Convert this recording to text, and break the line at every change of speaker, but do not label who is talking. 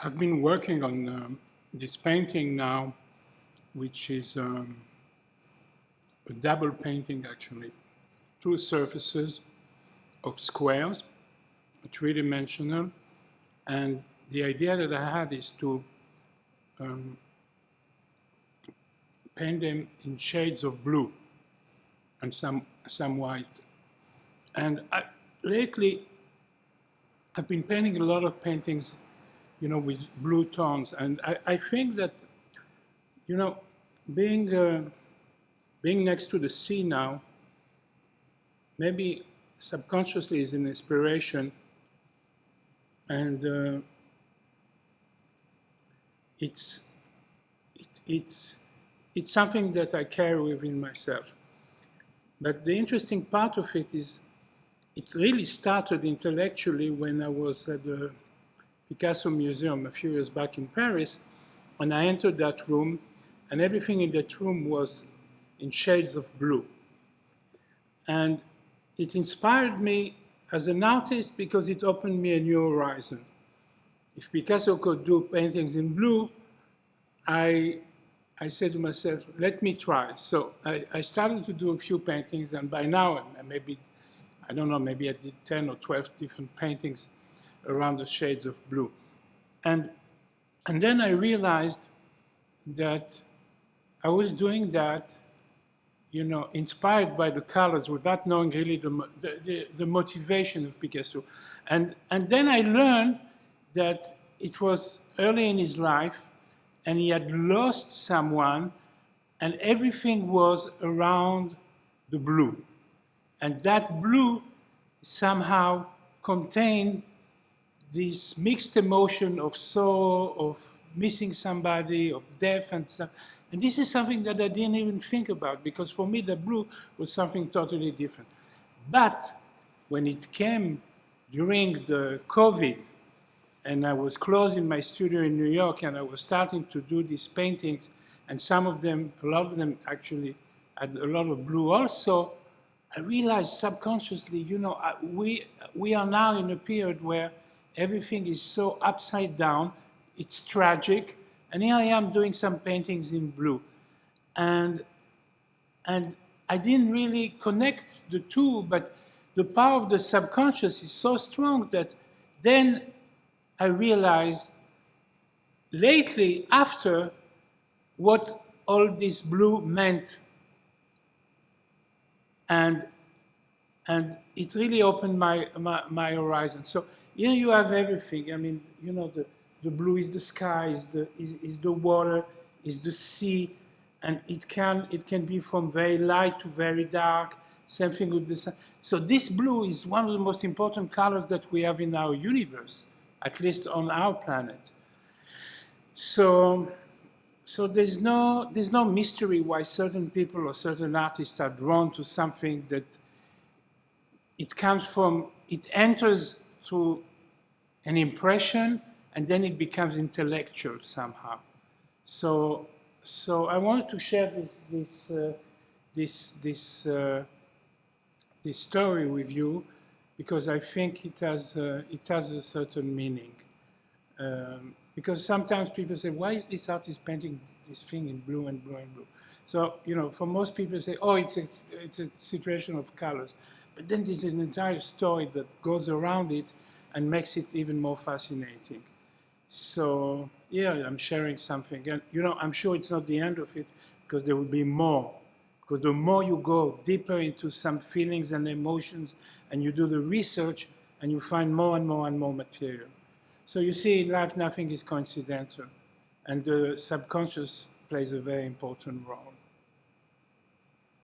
I've been working on this painting now, which is a double painting actually. Two surfaces of squares, three-dimensional, and the idea that I had is to paint them in shades of blue and some white. And lately, I've been painting a lot of paintings, with blue tones, and I think that, being next to the sea now, maybe subconsciously is an inspiration, and it's something that I carry within myself. But the interesting part of it is, it really started intellectually when I was at the Picasso Museum a few years back in Paris, and I entered that room, and everything in that room was in shades of blue. And it inspired me as an artist because it opened me a new horizon. If Picasso could do paintings in blue, I said to myself, let me try. So I started to do a few paintings, and by now, maybe, I don't know, maybe I did 10 or 12 different paintings around the shades of blue. And then I realized that I was doing that, inspired by the colors without knowing really the motivation of Picasso. And then I learned that it was early in his life, and he had lost someone, and everything was around the blue. And that blue somehow contained this mixed emotion of sorrow, of missing somebody, of death and stuff. And this is something that I didn't even think about, because for me the blue was something totally different. But when it came during the COVID, and I was closed in my studio in New York, and I was starting to do these paintings, and some of them, a lot of them actually had a lot of blue also, I realized subconsciously, we are now in a period where everything is so upside down, it's tragic, and here I am doing some paintings in blue. And I didn't really connect the two, but the power of the subconscious is so strong that then I realized lately, after, what all this blue meant. And it really opened my horizon. So here you have everything. I mean, the blue is the sky, is the water, is the sea, and it can be from very light to very dark. Same thing with the sun. So this blue is one of the most important colors that we have in our universe, at least on our planet. So there's no mystery why certain people or certain artists are drawn to something that it enters through an impression, and then it becomes intellectual somehow. So I wanted to share this story with you, because I think it has a certain meaning. Because sometimes people say, why is this artist painting this thing in blue and blue and blue? So, for most people say, oh, it's a situation of colors. But then there's an entire story that goes around it and makes it even more fascinating. So, yeah, I'm sharing something. And, I'm sure it's not the end of it, because there will be more. Because the more you go deeper into some feelings and emotions, and you do the research, and you find more and more and more material. So you see, in life, nothing is coincidental, and the subconscious plays a very important role.